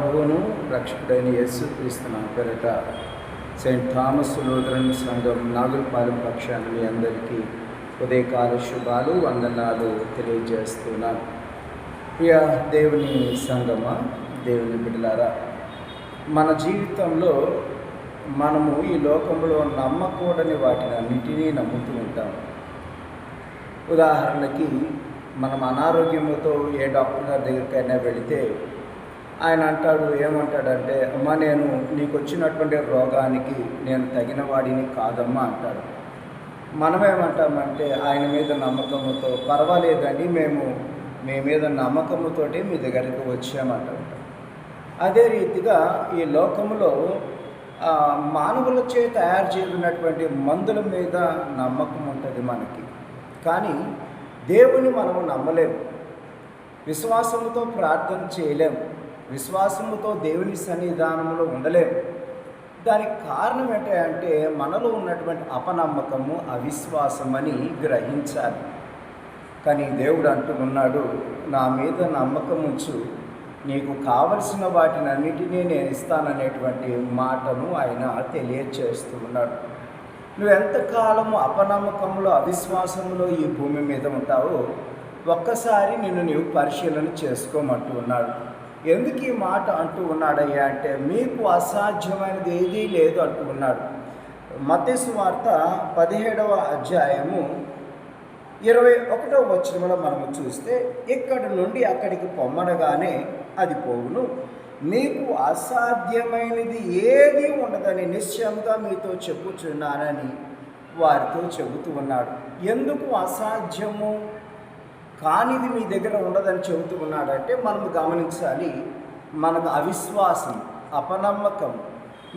ప్రభువును రక్షకుడైన యేసుక్రీస్తు పేరిట సెయింట్ థామస్ లూథరన్ సంఘం నాగులపాలెం పక్షాన మీ అందరికీ ఉదయకాల శుభాలు వందనాలు తెలియజేస్తున్నాను. ప్రియ దేవుని సంఘమా, దేవుని బిడ్డలారా, మన జీవితంలో మనము ఈ లోకంలో నమ్మకూడని వాటిని అన్నిటినీ నమ్ముతూ ఉంటాం. ఉదాహరణకి మనం అనారోగ్యంతో ఏ డాక్టర్ గారి దగ్గరికైనా వెళితే ఆయన ఏమంటాడంటే, అమ్మ నేను నీకు వచ్చినటువంటి రోగానికి నేను తగిన వాడిని కాదమ్మా అంటాడు. మనమేమంటామంటే ఆయన మీద నమ్మకంతో, పర్వాలేదండి మీ మీద నమ్మకంతోటి మీ దగ్గరికి వచ్చామంటాం. అదే రీతిగా ఈ లోకంలో మానవులచే తయారు చేయబడినటువంటి మందుల మీద నమ్మకం ఉంటుంది మనకి. కానీ దేవుని మనము నమ్మలేము, విశ్వాసముతో ప్రార్థన చేయలేము, విశ్వాసముతో దేవుని సన్నిధానంలో ఉండలేము. దానికి కారణం ఏంటంటే మనలో ఉన్నటువంటి అపనమ్మకము, అవిశ్వాసం అని గ్రహించాలి. కానీ దేవుడు అంటున్నాడు, నా మీద నమ్మకం ఉంచు, నీకు కావలసిన వాటిని అన్నిటినీ నేను ఇస్తాననేటువంటి మాటను ఆయన తెలియచేస్తూ ఉన్నాడు. నువ్వు ఎంతకాలము అపనమ్మకంలో, అవిశ్వాసంలో ఈ భూమి మీద ఉంటావో ఒక్కసారి నీవు పరిశీలన చేసుకోమంటూ ఉన్నాడు. ఎందుకు ఈ మాట అంటూ ఉన్నాడయ్యా అంటే, మీకు అసాధ్యమైనది ఏదీ లేదు అంటూ ఉన్నాడు. మత్తయి సువార్త 17వ అధ్యాయము 21వ వచనంలో మనము చూస్తే, ఇక్కడి నుండి అక్కడికి పొమ్మనగానే అది పోవును, మీకు అసాధ్యమైనది ఏదీ ఉండదని నిశ్చయంగా మీతో చెప్పుచున్నానని వారితో చెబుతూ ఉన్నాడు. ఎందుకు అసాధ్యము కానిది మీ దగ్గర ఉండదని చెబుతూ ఉన్నాడంటే, మనం గమనించాలి, మనకు అవిశ్వాసం, అపనమ్మకం.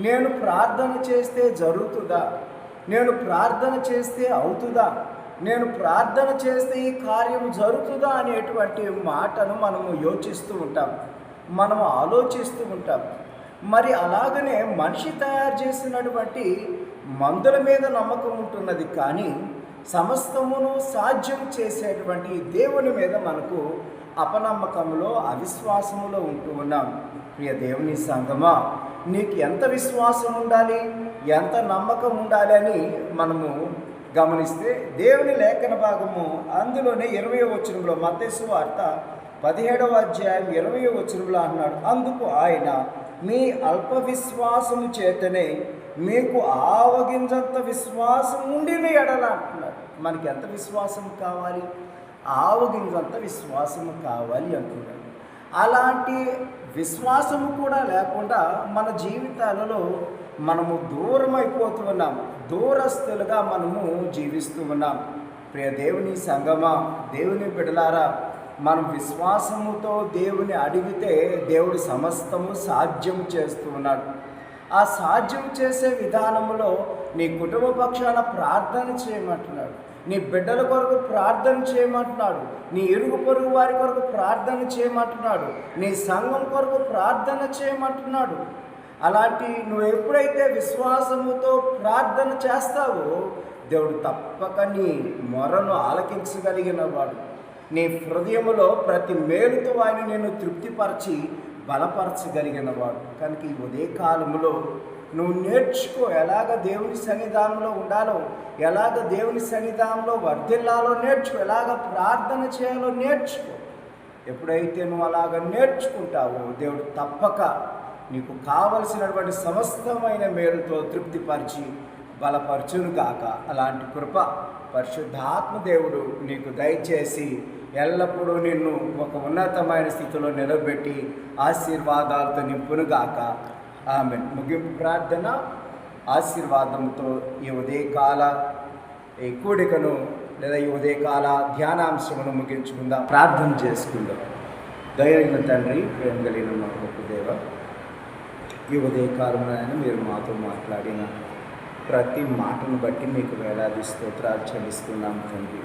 నేను ప్రార్థన చేస్తే జరుగుతుందా, నేను ప్రార్థన చేస్తే అవుతుందా, నేను ప్రార్థన చేస్తే ఈ కార్యం జరుగుతుందా అనేటువంటి మాటను మనము యోచిస్తూ ఉంటాం, మనము ఆలోచిస్తూ ఉంటాం. మరి అలాగనే మనిషి తయారు చేసినటువంటి మందుల మీద నమ్మకం ఉంటున్నది, కానీ సమస్తమును సాధ్యం చేసేటువంటి దేవుని మీద మనకు అపనమ్మకంలో, అవిశ్వాసములో ఉంటూ ఉన్నాం. ప్రియ దేవుని సంగమా, నీకు ఎంత విశ్వాసం ఉండాలి, ఎంత నమ్మకం ఉండాలి అని మనము గమనిస్తే, దేవుని లేఖన భాగము అందులోనే 20వ వచనంలో, మత్తయి సువార్త 17వ అధ్యాయం 20వ వచనంలో అన్నాడు, అందుకు ఆయన, మీ అల్ప విశ్వాసము చేతనే మీకు ఆవగింజంత విశ్వాసం ఉండిన ఎడల అంటున్నాడు. మనకి ఎంత విశ్వాసం కావాలి? ఆవగింజంత విశ్వాసము కావాలి అంటున్నాడు. అలాంటి విశ్వాసము కూడా లేకుండా మన జీవితాలలో మనము దూరం అయిపోతూ ఉన్నాం, దూరస్తులుగా మనము జీవిస్తూ ఉన్నాం. ప్రియ దేవుని సంగమా, దేవుని బిడ్డలారా, మనం విశ్వాసముతో దేవుని అడిగితే దేవుడు సమస్తము సాధ్యం చేస్తూ ఉన్నాడు. ఆ సాధ్యం చేసే విధానంలో నీ కుటుంబ పక్షాన ప్రార్థన చేయమంటున్నాడు, నీ బిడ్డల కొరకు ప్రార్థన చేయమంటున్నాడు, నీ ఇరుగు పొరుగు వారి కొరకు ప్రార్థన చేయమంటున్నాడు, నీ సంఘం కొరకు ప్రార్థన చేయమంటున్నాడు. అలాంటి నువ్వు ఎప్పుడైతే విశ్వాసముతో ప్రార్థన చేస్తావో దేవుడు తప్పక నీ మొరను ఆలకించగలిగిన వాడు. నీ హృదయములో ప్రతి మేలుతో ఆయన నేను తృప్తిపరిచి బలపరచగలిగిన వాడు. కనుక ఈ ఉదయకాలంలో నువ్వు నేర్చుకో, ఎలాగ దేవుని సన్నిధానంలో ఉండాలో, ఎలాగ దేవుని సన్నిధానంలో వర్ధిల్లాలో నేర్చుకో, ఎలాగ ప్రార్థన చేయాలో నేర్చుకో. ఎప్పుడైతే నువ్వు అలాగ నేర్చుకుంటావో దేవుడు తప్పక నీకు కావలసినటువంటి సమస్తమైన మేలుతో తృప్తిపరిచి బలపరచునుగాక. అలాంటి కృప పరిశుద్ధాత్మ దేవుడు నీకు దయచేసి ఎల్లప్పుడూ నిన్ను ఒక ఉన్నతమైన స్థితిలో నిలబెట్టి ఆశీర్వాదాలతో నింపునుగాక. ఆమె ముగింపు ప్రార్థన ఆశీర్వాదంతో ఈ ఉదయకాల ఈ కూడికను లేదా ఈ ఉదయకాల ధ్యానాంశమును ముగించుకుందాం, ప్రార్థన చేసుకుందాం. దయైన తండ్రి, ప్రేమ కలిగిన మా గొప్ప దేవ, ఈ ఉదయకాలంలో మీరు మాతో మాట్లాడిన ప్రతి మాటను బట్టి మీకు వేలాది స్తోత్రాలు చెల్లిస్తున్నాము తండ్రి.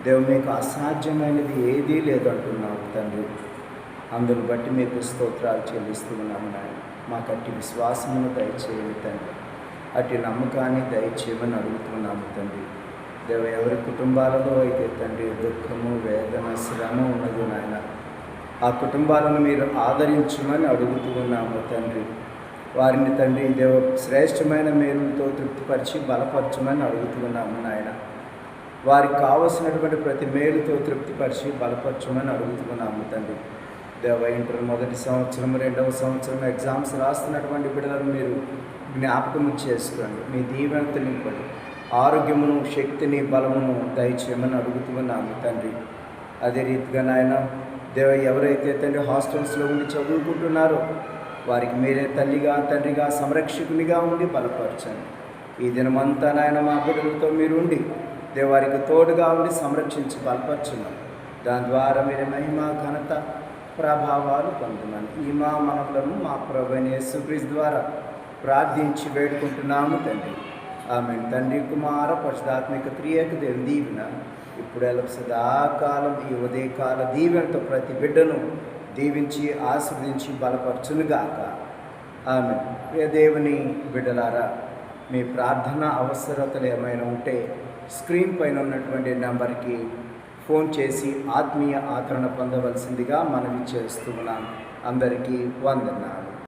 దేవుడు, మీకు అసాధ్యమైనది ఏదీ లేదంటున్నావు తండ్రి. అందును బట్టి మీకు స్తోత్రాలు చెల్లిస్తున్నాము నాయన. మాకు అట్టి విశ్వాసమును దయచేయండి తండ్రి, అట్టి నమ్మకాన్ని దయచేయమని అడుగుతున్నాము తండ్రి. దేవ, ఎవరి కుటుంబాలలో అయితే తండ్రి దుఃఖము, వేదన, శ్రమ ఉన్నది నాయన, ఆ కుటుంబాలను మీరు ఆదరించమని అడుగుతూ ఉన్నాము తండ్రి. వారిని తండ్రి దేవ శ్రేష్టమైన మేలుతో తృప్తిపరిచి బలపరచమని అడుగుతూ ఉన్నాము నాయన. వారికి కావలసినటువంటి ప్రతి మేలుతో తృప్తిపరిచి బలపరచమని అడుగుతున్నాము తండ్రి. దేవ ఇంటర్ మొదటి సంవత్సరం, రెండవ సంవత్సరం ఎగ్జామ్స్ రాస్తున్నటువంటి బిడ్డలను మీరు జ్ఞాపకం చేసుకోండి. మీ దీవెనతో నింపండి. ఆరోగ్యమును, శక్తిని, బలమును దయచేయమని అడుగుతున్నాము తండ్రి. అదే రీతిగా నాయన దేవ ఎవరైతే తండ్రి హాస్టల్స్లో ఉండి చదువుకుంటున్నారో వారికి మీరే తల్లిగా, తండ్రిగా, సంరక్షకునిగా ఉండి బలపరచండి. ఈ దినమంతా నాయన మా బిడ్డలతో మీరు ఉండి దేవారికి తోడుగా ఉండి సంరక్షించి బలపరచున్నాం. దాని ద్వారా మీరు మహిమ, ఘనత, ప్రభావాలు పొందున్నాను. ఈ మా మనవులను మా ప్రభువైన యేసుక్రీస్తు ద్వారా ప్రార్థించి వేడుకుంటున్నాము తండ్రి. ఆమేన్. తండ్రి, కుమార, పరిశుద్ధాత్మిక త్రియేక దేవుని దీవెన ఇప్పుడు సదాకాలం ఈ ఉదయకాల దీవెనతో ప్రతి బిడ్డను దీవించి ఆశీర్వదించి బలపరచునుగాక. ఆమేన్. ప్రియ దేవుని బిడ్డలారా, మీ ప్రార్థన అవసరతలు ఏమైనా ఉంటే స్క్రీన్ పైన ఉన్నటువంటి నెంబర్కి ఫోన్ చేసి ఆత్మీయ ఆదరణ పొందవలసిందిగా మనవి చేస్తున్నాను. అందరికీ వందనాలు.